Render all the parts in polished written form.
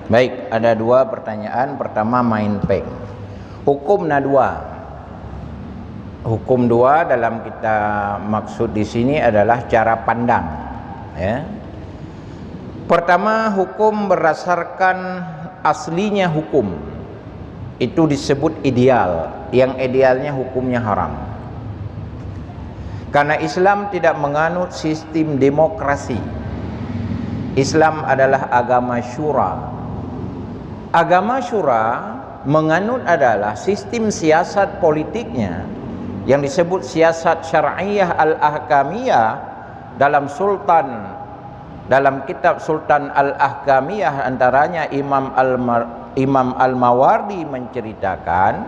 Baik, ada dua pertanyaan. Pertama, main peng. Hukum dua. Hukum dua dalam kita maksud di sini adalah cara pandang. Ya. Pertama, hukum berdasarkan aslinya hukum. Itu disebut ideal. Yang idealnya hukumnya haram. Karena Islam tidak menganut sistem demokrasi. Islam adalah agama syura. Agama syura menganut adalah sistem siasat politiknya yang disebut siasat syar'iyah al-ahkamiyah dalam kitab Sultan al-Ahkamiyah, antaranya Imam al-Mawardi menceritakan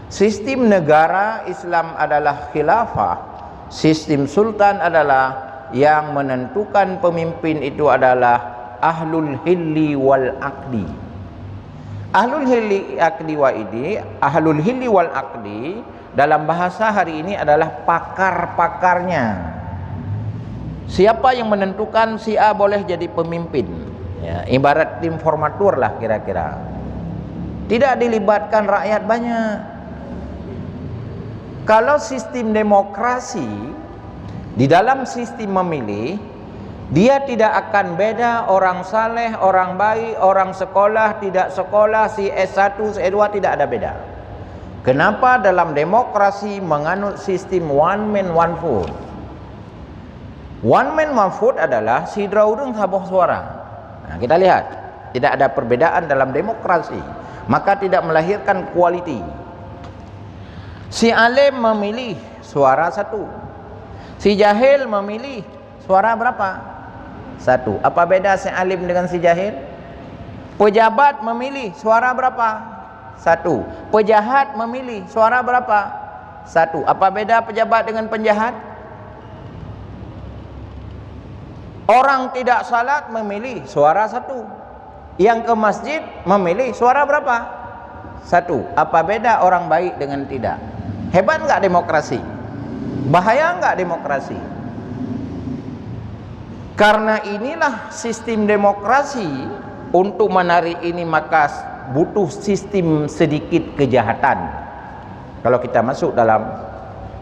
sistem negara Islam adalah khilafah, sistem sultan adalah yang menentukan pemimpin itu adalah ahlul hilli wal aqdi. Ahlul hilli wal aqdi dalam bahasa hari ini adalah pakar-pakarnya. Siapa yang menentukan si A boleh jadi pemimpin? Ya, ibarat tim formatur lah kira-kira. Tidak dilibatkan rakyat banyak. Kalau sistem demokrasi, di dalam sistem memilih, dia tidak akan beda orang saleh, orang baik, orang sekolah, tidak sekolah, si S1, S2, tidak ada beda. Kenapa dalam demokrasi menganut sistem one man one vote? One man one vote adalah si draudeng sabuh suara. Nah, kita lihat, tidak ada perbedaan dalam demokrasi, maka tidak melahirkan quality. Si alim memilih suara satu, si jahil memilih suara berapa? Satu. Apa beda si alim dengan si jahil? Pejabat memilih suara berapa? Satu. Pejahat memilih suara berapa? Satu. Apa beda pejabat dengan penjahat? Orang tidak salat memilih suara satu. Yang ke masjid memilih suara berapa? Satu. Apa beda orang baik dengan tidak? Hebat enggak demokrasi? Bahaya enggak demokrasi? Karena inilah sistem demokrasi. Untuk menarik ini maka butuh sistem sedikit kejahatan. Kalau kita masuk dalam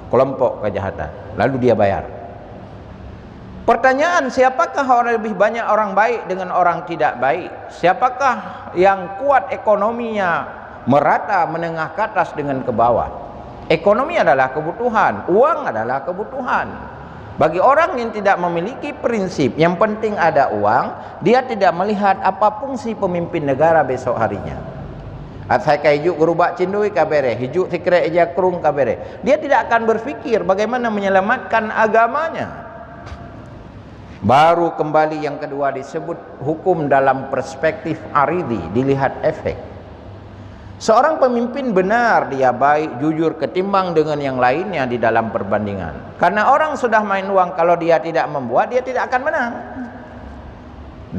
kelompok kejahatan, lalu dia bayar. Pertanyaan, siapakah orang lebih banyak orang baik dengan orang tidak baik? Siapakah yang kuat ekonominya merata menengah ke atas dengan ke bawah? Ekonomi adalah kebutuhan, uang adalah kebutuhan. Bagi orang yang tidak memiliki prinsip, yang penting ada uang, dia tidak melihat apa fungsi pemimpin negara besok harinya. Atai kaiju gerubak cindui kabere, hijuk tikre eja krung kabere. Dia tidak akan berpikir bagaimana menyelamatkan agamanya. Baru kembali yang kedua disebut hukum dalam perspektif aridi, dilihat efek. Seorang pemimpin benar, dia baik, jujur ketimbang dengan yang lainnya di dalam perbandingan. Karena orang sudah main uang, kalau dia tidak membuat, dia tidak akan menang.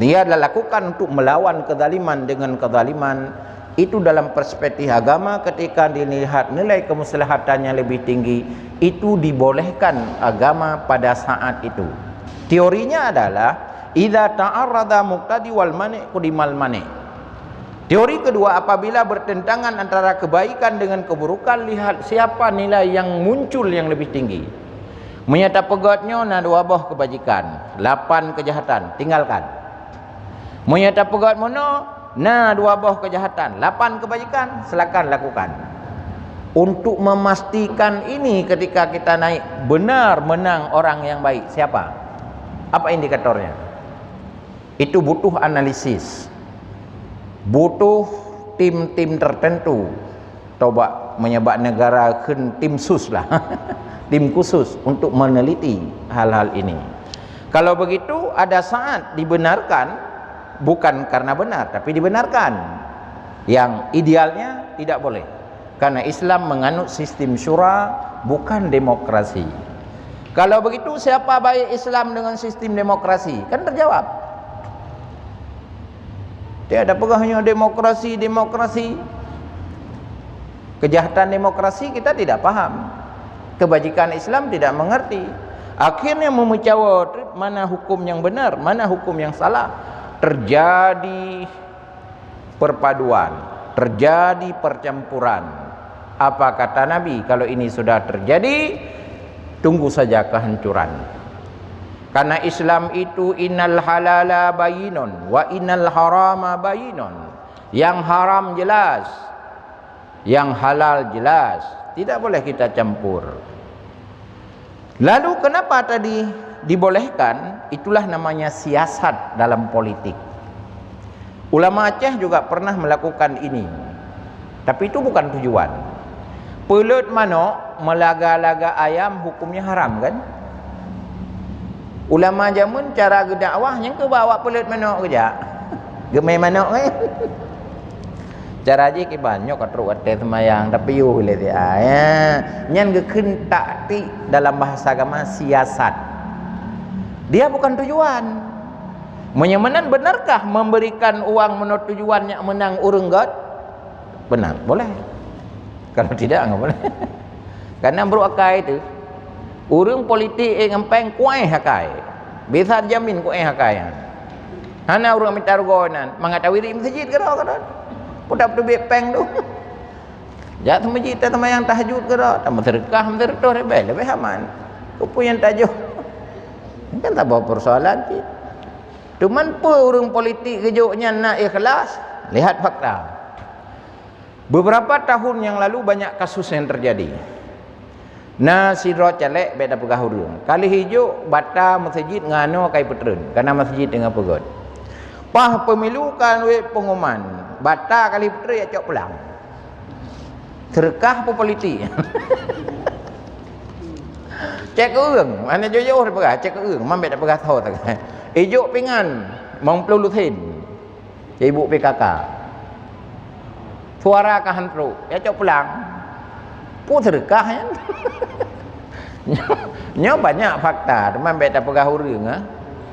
Dia adalah lakukan untuk melawan kezaliman dengan kezaliman. Itu dalam perspektif agama, ketika dilihat nilai kemaslahatannya lebih tinggi, itu dibolehkan agama pada saat itu. Teorinya adalah idza ta'arrada muqtadi wal mani' qudimal mani'. Teori kedua, apabila bertentangan antara kebaikan dengan keburukan, lihat siapa nilai yang muncul yang lebih tinggi. Menyata pegatnya na dua boh kebajikan, 8 kejahatan, tinggalkan. Menyata pegat mono na dua boh kejahatan, 8 kebajikan, silakan lakukan. Untuk memastikan ini, ketika kita naik benar menang orang yang baik, siapa? Apa indikatornya? Itu butuh analisis. Butuh tim-tim tertentu. Coba menyebab negara tim sus lah. Tim khusus untuk meneliti hal-hal ini. Kalau begitu ada saat dibenarkan, bukan karena benar, tapi dibenarkan. Yang idealnya tidak boleh. Karena Islam menganut sistem syura, bukan demokrasi. Kalau begitu siapa baik Islam dengan sistem demokrasi? Kan terjawab. Tiada pegahnya demokrasi. Kejahatan demokrasi kita tidak paham. Kebajikan Islam tidak mengerti. Akhirnya memecawat mana hukum yang benar, mana hukum yang salah. Terjadi perpaduan, terjadi percampuran. Apa kata Nabi? Kalau ini sudah terjadi, tunggu saja kehancuran. Karena Islam itu innal halala bayinun wa innal harama bayinun. Yang haram jelas, yang halal jelas, tidak boleh kita campur. Lalu kenapa tadi dibolehkan? Itulah namanya siasat dalam politik. Ulama Aceh juga pernah melakukan ini, tapi itu bukan tujuan. Pelut manok melaga-laga ayam hukumnya haram kan? Ulama jamun cara dakwahnya ke bawa pelut manok kerja. Gemai manok kan? Cara je ke banyak katru ate semayang tapi yo le dia ya. Nyan ge keun taktik dalam bahasa agama siasat. Dia bukan tujuan. Menyemenan benarkah memberikan uang menurut tujuannya menang urang god? Benar, boleh. Kalau tidak enggak boleh. Karena bro akai itu urang politik ngempeng kuai hakai. Bisa jamin kuai hakai. Hana urang minta rugonan, mangatawiri masjid karo. Pudak tu bepeng tu. Jak tu masjid tu yang tahajud ke tak? Tak sedekah, sedekah lebih aman. Kupu yang tajuk. Kan tak bawa persoalan cik. Cuman apa orang politik kejutnya nak ikhlas? Lihat fakta. Beberapa tahun yang lalu banyak kasus yang terjadi. Nah sidro celek beda pegah urang. Kali hijau bata masjid ngano kai petren karena masjid dengan pegot. Pah pemilu kan we pengumuman bata kali putera ya cok pulang terkah apa politik. Cek urang mana jojo pegah cek urang mambe tak pegah tahu tak ijuk pingan mengpelulutin ibu PKK suara ka hantru ya cok pulang pu terkah ya. Nyo banyak fakta mambe tak pegah urang ha.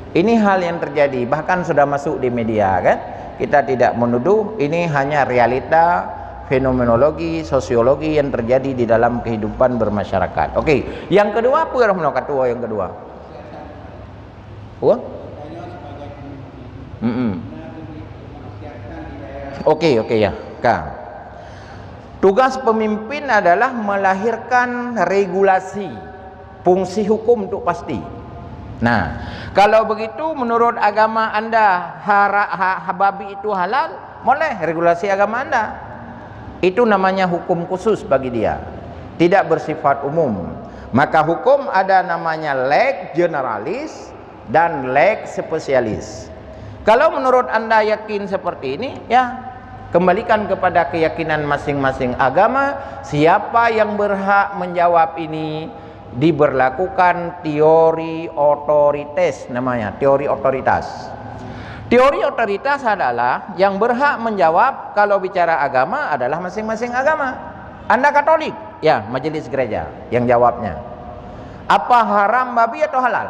Ini hal yang terjadi, bahkan sudah masuk di media kan. Kita tidak menuduh, ini hanya realita, fenomenologi, sosiologi yang terjadi di dalam kehidupan bermasyarakat. Oke, yang kedua apa Rahmano katua yang kedua? Oke ya, Kang. Tugas pemimpin adalah melahirkan regulasi, fungsi hukum untuk pasti. Nah, kalau begitu menurut agama anda babi itu halal, boleh regulasi agama anda. Itu namanya hukum khusus bagi dia, tidak bersifat umum. Maka hukum ada namanya leg generalis dan leg spesialis. Kalau menurut anda yakin seperti ini, ya kembalikan kepada keyakinan masing-masing agama. Siapa yang berhak menjawab ini? Diberlakukan teori otoritas, namanya teori otoritas. Teori otoritas adalah yang berhak menjawab kalau bicara agama adalah masing-masing agama. Anda Katolik, ya majelis gereja yang jawabnya. Apa haram babi atau halal?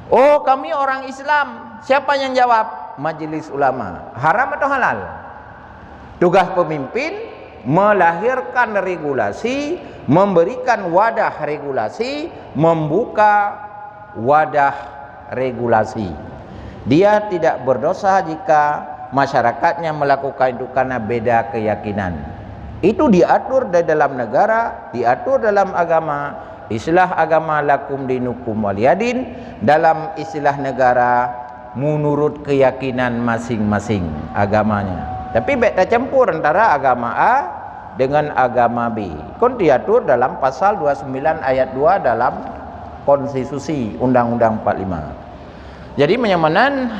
Oh kami orang Islam, siapa yang jawab? Majelis ulama. Haram atau halal? Tugas pemimpin melahirkan regulasi, memberikan wadah regulasi, membuka wadah regulasi. Dia tidak berdosa jika masyarakatnya melakukan itu karena beda keyakinan. Itu diatur di dalam negara, diatur dalam agama. Istilah agama lakum dinukum waliyadin, dalam istilah negara menurut keyakinan masing-masing agamanya. Tapi beda campur antara agama A dengan agama B. Kon diatur dalam pasal 29 ayat 2 dalam konstitusi Undang-Undang 45. Jadi menyamanan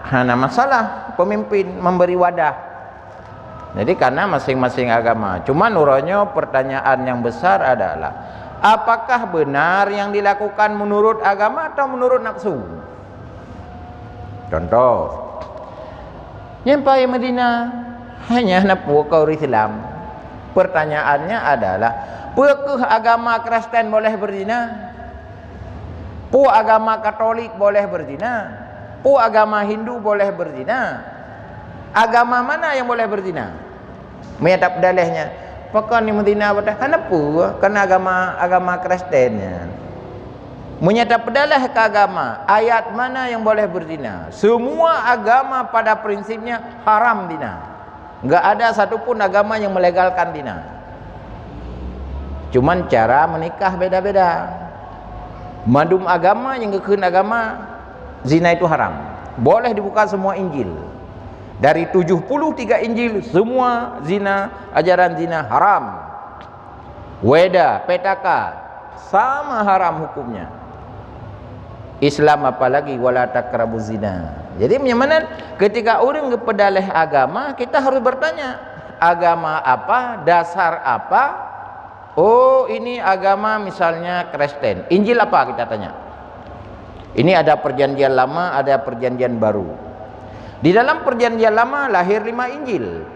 hana masalah pemimpin memberi wadah. Jadi karena masing-masing agama. Cuma nurunnya pertanyaan yang besar adalah apakah benar yang dilakukan menurut agama atau menurut nafsu? Contoh, nyampai Medina hanya napu kau Islam. Pertanyaannya adalah, apakah agama Kristen boleh berzina? Pu agama Katolik boleh berzina? Pu agama Hindu boleh berzina? Agama mana yang boleh berzina? Menyatap dalihnya. Apakah ni Medina betul? Kenapa? Karena agama Kristennya. Menyata pedalah ke agama, ayat mana yang boleh berzina? Semua agama pada prinsipnya haram zina. Enggak ada satupun agama yang melegalkan zina. Cuman cara menikah beda-beda. Madum agama yang kekun agama, zina itu haram. Boleh dibuka semua Injil. Dari 73 Injil, semua zina, ajaran zina haram. Weda, Petaka, sama haram hukumnya. Islam apalagi wala taqrabu zina. Jadi mana ketika orang kepedalih agama, kita harus bertanya, agama apa, dasar apa? Oh, ini agama misalnya Kristen. Injil apa kita tanya? Ini ada perjanjian lama, ada perjanjian baru. Di dalam perjanjian lama lahir 5 Injil.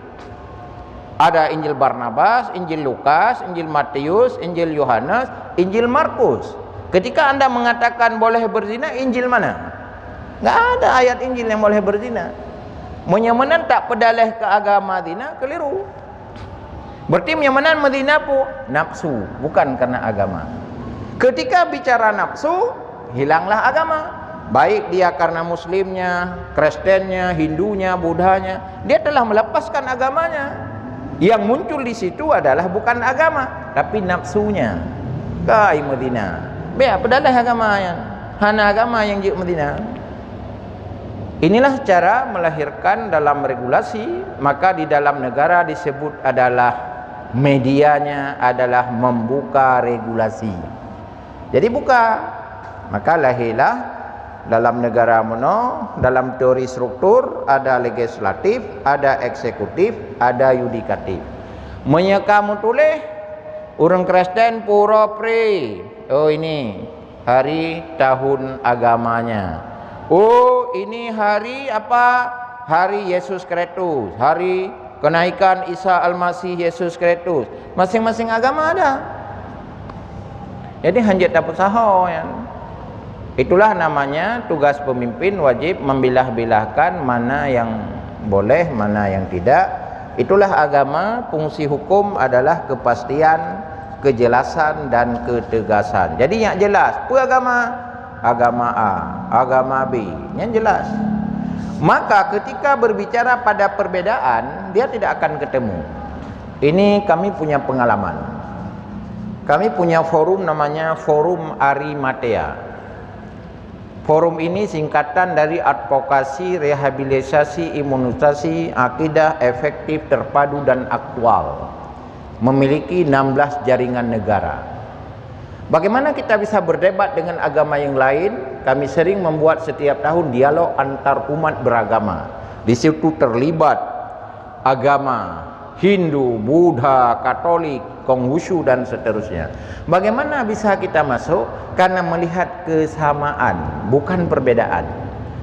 Ada Injil Barnabas, Injil Lukas, Injil Matius, Injil Yohanes, Injil Markus. Ketika Anda mengatakan boleh berzina, Injil mana? Enggak ada ayat Injil yang boleh berzina. Menyamanan tak pedalih ke agama zina, keliru. Berarti menyamanan menzina pun nafsu, bukan karena agama. Ketika bicara nafsu, hilanglah agama. Baik dia karena muslimnya, Kristennya, Hindunya, Buddhanya, dia telah melepaskan agamanya. Yang muncul di situ adalah bukan agama, tapi nafsunya. Kai Medina. Biar pedalah agama yang hana agama yang juk Medina. Inilah cara melahirkan dalam regulasi. Maka di dalam negara disebut adalah medianya adalah membuka regulasi. Jadi buka. Maka lahirlah dalam negara mono, dalam teori struktur ada legislatif, ada eksekutif, ada yudikatif. Menyekamu tulis orang Kristen pura pre. Oh, ini hari tahun agamanya. Oh, ini hari apa? Hari Yesus Kristus, hari kenaikan Isa Al-Masih Yesus Kristus. Masing-masing agama ada. Jadi hanjat dapat saho ya. Itulah namanya tugas pemimpin wajib membilah-bilahkan mana yang boleh, mana yang tidak. Itulah agama, fungsi hukum adalah kepastian, kejelasan dan ketegasan. Jadi yang jelas, apa agama? Agama A, agama B, yang jelas. Maka ketika berbicara pada perbedaan, dia tidak akan ketemu. Ini kami punya pengalaman. Kami punya forum namanya Forum Arimatea. Forum ini singkatan dari advokasi, rehabilitasi, imunisasi, akidah efektif, terpadu dan aktual. Memiliki 16 jaringan negara. Bagaimana kita bisa berdebat dengan agama yang lain? Kami sering membuat setiap tahun dialog antar umat beragama. Di situ terlibat agama Hindu, Buddha, Katolik, Konghucu dan seterusnya. Bagaimana bisa kita masuk? Karena melihat kesamaan, bukan perbedaan.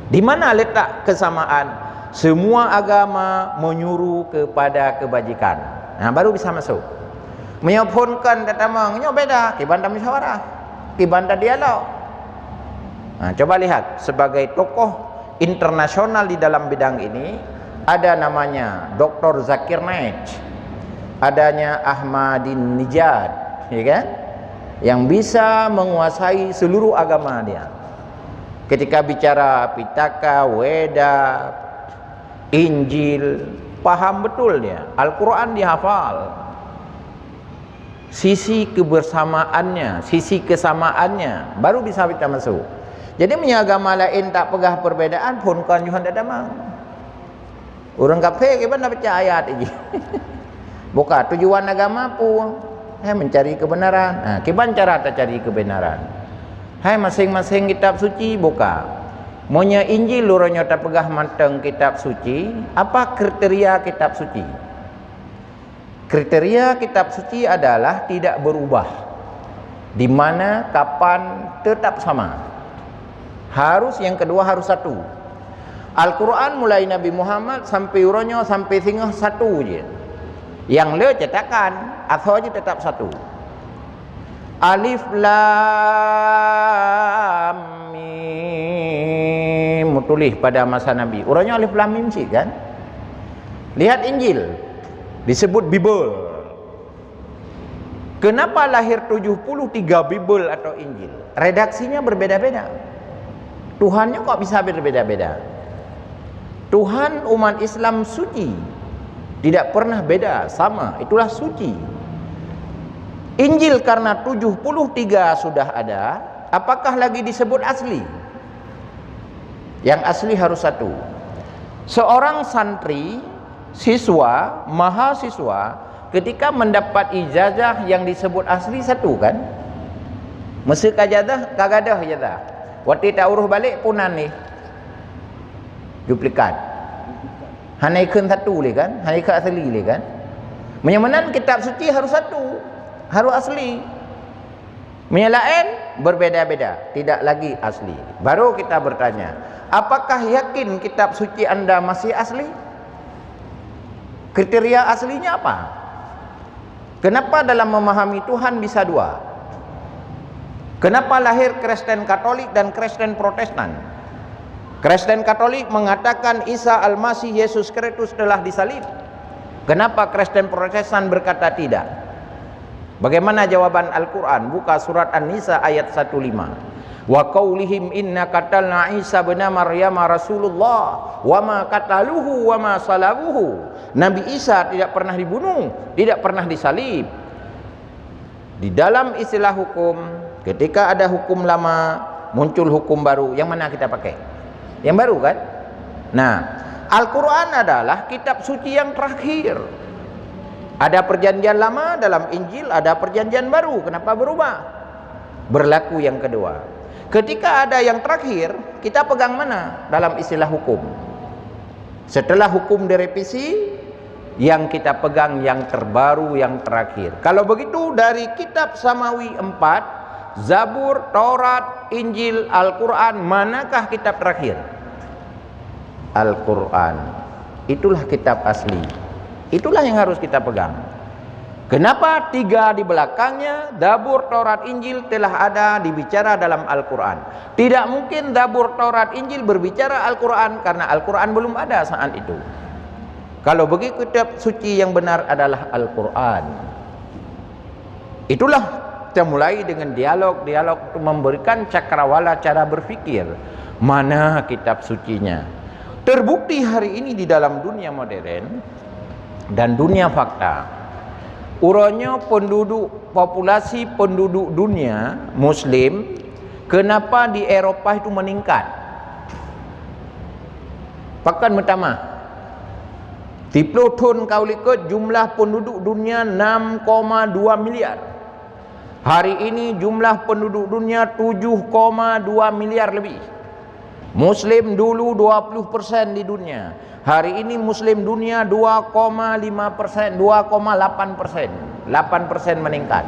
Di mana letak kesamaan? Semua agama menyuruh kepada kebajikan. Nah, baru bisa masuk. Menyoponkan datamang, nyo beda, kibanda musyawarah, kibanda dialog. Nah, coba lihat sebagai tokoh internasional di dalam bidang ini ada namanya Dr. Zakir Naik, adanya Ahmadinejad, ya kan? Yang bisa menguasai seluruh agama dia. Ketika bicara Pitaka, Weda, Injil, paham betul dia. Al-Quran dihafal. Sisi kebersamaannya, sisi kesamaannya, baru bisa kita masuk. Jadi punya agama lain tak pegah perbedaan pun kan Yuhan tak damang. Orang kafir kita nak baca ayat ini. Bukan tujuan agama pun mencari kebenaran. Nah, kiban cara tak cari kebenaran. Hai masing-masing kitab suci buka. Monya Injil luranya tak pegah manteng kitab suci. Apa kriteria kitab suci? Kriteria kitab suci adalah tidak berubah. Di mana, kapan, tetap sama. Harus yang kedua harus satu. Al-Quran mulai Nabi Muhammad sampai uronyo sampai singgah satu je. Yang le cetakan atau aja tetap satu. Alif Lam Mim tulis pada masa Nabi. Uronyo Alif Lam Mim sih kan. Lihat Injil disebut Bible. Kenapa lahir 73 Bible atau Injil? Redaksinya berbeda-beda. Tuhannya kok bisa berbeda-beda? Tuhan umat Islam suci, tidak pernah beda, sama, itulah suci. Injil karena 73 sudah ada, apakah lagi disebut asli? Yang asli harus satu. Seorang santri, siswa, mahasiswa, ketika mendapat ijazah yang disebut asli satu kan? Mesti kajadah, kagadah ijazah. Waktu tak urus balik punan ni. Duplikat. Hanaikan satu le kan? Hanaikan asli le kan? Menyamanan kitab suci harus satu. Harus asli. Menyalain berbeda-beda, tidak lagi asli. Baru kita bertanya, apakah yakin kitab suci Anda masih asli? Kriteria aslinya apa? Kenapa dalam memahami Tuhan bisa dua? Kenapa lahir Kristen Katolik dan Kristen Protestan? Kristen Katolik mengatakan Isa Al-Masih Yesus Kristus telah disalib. Kenapa Kristen Protestan berkata tidak? Bagaimana jawaban Al-Quran? Buka surat An-Nisa ayat 15. Wa qaulihim inna qatalna Isa bin Maryam Rasulullah wa ma qataluhu wa ma salabuhu. Nabi Isa tidak pernah dibunuh, tidak pernah disalib. Di dalam istilah hukum, ketika ada hukum lama, muncul hukum baru. Yang mana kita pakai? Yang baru kan? Nah, Al-Quran adalah kitab suci yang terakhir. Ada perjanjian lama dalam Injil, ada perjanjian baru. Kenapa berubah? Berlaku yang kedua. Ketika ada yang terakhir, kita pegang mana dalam istilah hukum? Setelah hukum direvisi, yang kita pegang yang terbaru, yang terakhir. Kalau begitu dari kitab Samawi 4, Zabur, Taurat, Injil, Al-Quran, manakah kitab terakhir? Al-Quran. Itulah kitab asli. Itulah yang harus kita pegang. Kenapa tiga di belakangnya, Zabur, Taurat, Injil telah ada dibicara dalam Al-Quran? Tidak mungkin Zabur, Taurat, Injil berbicara Al-Quran karena Al-Quran belum ada saat itu. Kalau begitu kitab suci yang benar adalah Al-Quran. Itulah kita mulai dengan dialog-dialog untuk memberikan cakrawala cara berfikir. Mana kitab sucinya? Terbukti hari ini di dalam dunia modern dan dunia fakta, urangnya populasi penduduk dunia Muslim, kenapa di Eropah itu meningkat? Pakan pertama, di tahun kau lihat jumlah penduduk dunia 6,2 miliar. Hari ini jumlah penduduk dunia 7,2 miliar lebih. Muslim dulu 20% di dunia. Hari ini Muslim dunia 2,5%, 2,8%, 8% meningkat.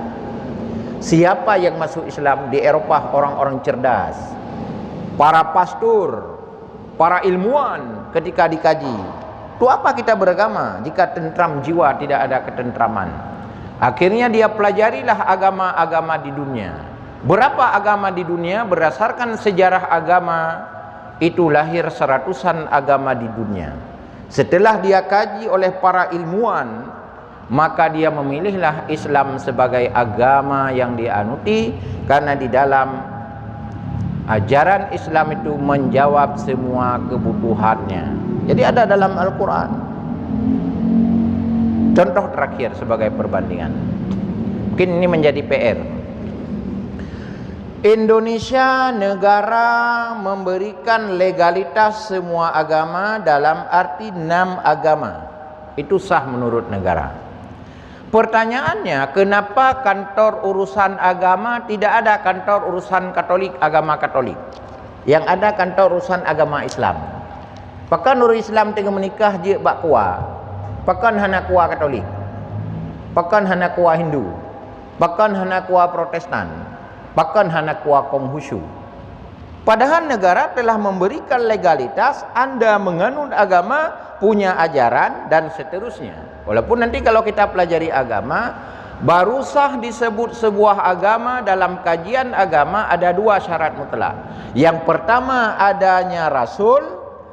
Siapa yang masuk Islam di Eropah? Orang-orang cerdas, para pastor, para ilmuwan ketika dikaji. Itu apa kita beragama jika tentram jiwa tidak ada ketentraman? Akhirnya dia pelajarilah agama-agama di dunia. Berapa agama di dunia? Berdasarkan sejarah agama itu lahir seratusan agama di dunia. Setelah dia kaji oleh para ilmuwan, maka dia memilihlah Islam sebagai agama yang dianuti, karena di dalam ajaran Islam itu menjawab semua kebutuhannya. Jadi ada dalam Al-Quran. Contoh terakhir sebagai perbandingan, mungkin ini menjadi PR. Indonesia negara memberikan legalitas semua agama dalam arti 6 agama. Itu sah menurut negara. Pertanyaannya, kenapa kantor urusan agama tidak ada kantor urusan Katolik, agama Katolik? Yang ada kantor urusan agama Islam. Pakan orang Islam tengah menikah je bak kuah. Pakan hana kuah Katolik. Pakan hana kuah Hindu. Pakan hana kuah Protestan. Bahkan hana kuah Konghucu. Padahal negara telah memberikan legalitas Anda menganut agama, punya ajaran dan seterusnya. Walaupun nanti kalau kita pelajari agama, baru sah disebut sebuah agama dalam kajian agama ada 2 syarat mutlak. Yang pertama adanya Rasul,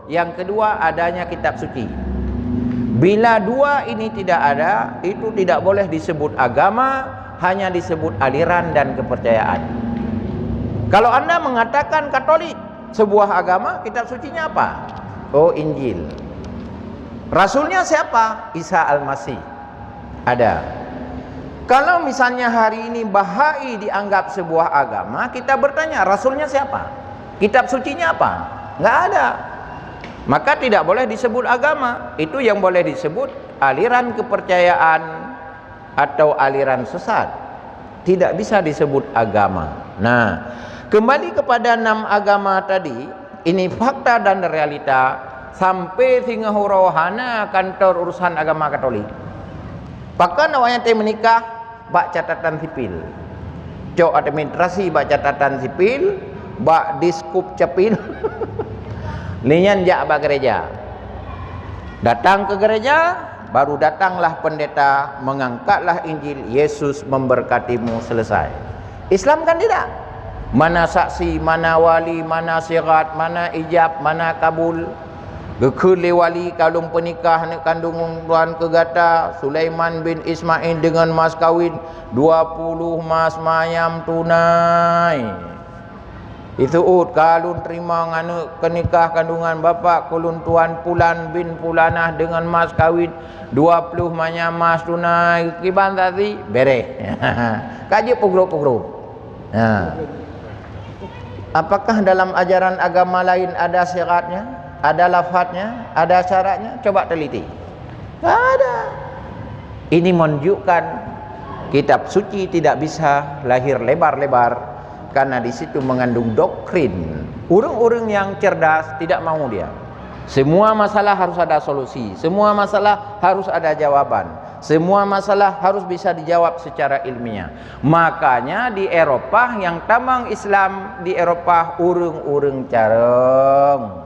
yang kedua adanya kitab suci. Bila 2 ini tidak ada, itu tidak boleh disebut agama, hanya disebut aliran dan kepercayaan. Kalau Anda mengatakan Katolik sebuah agama, kitab sucinya apa? Oh, Injil. Rasulnya siapa? Isa Al-Masih. Ada. Kalau misalnya hari ini Bahai dianggap sebuah agama, kita bertanya, Rasulnya siapa? Kitab sucinya apa? Nggak ada. Maka tidak boleh disebut agama. Itu yang boleh disebut aliran kepercayaan atau aliran sesat. Tidak bisa disebut agama. Nah, kembali kepada 6 agama tadi, ini fakta dan realita sampai Singapura hana kantor urusan agama Katolik. Bahkan awalnya menikah bak catatan sipil. Cok administrasi bak catatan sipil, bak diskup capil. Linyan jak bak gereja. Datang ke gereja, baru datanglah pendeta, mengangkatlah Injil, Yesus memberkatimu, selesai. Islam kan tidak. Mana saksi, mana wali, mana sirat, mana ijab, mana kabul. Gekele wali kalung penikah anak kandung tuan kegata Sulaiman bin Ismail dengan mas kawin 20 mas mayam tunai. Itu kalun terima nganu kenikah kandungan bapak kulun tuan Pulan bin Pulanah dengan mas kawin 20 mayam mas tunai. Kiban tadi bere. Kaji pugro-pugro. Nah. Apakah dalam ajaran agama lain ada syaratnya? Ada lafadznya? Ada syaratnya? Coba teliti. Tak ada. Ini menunjukkan kitab suci tidak bisa lahir lebar-lebar karena di situ mengandung doktrin. Orang-orang yang cerdas tidak mau dia. Semua masalah harus ada solusi. Semua masalah harus ada jawaban. Semua masalah harus bisa dijawab secara ilmiah. Makanya di Eropah yang tamang Islam di Eropah urung-urung careng.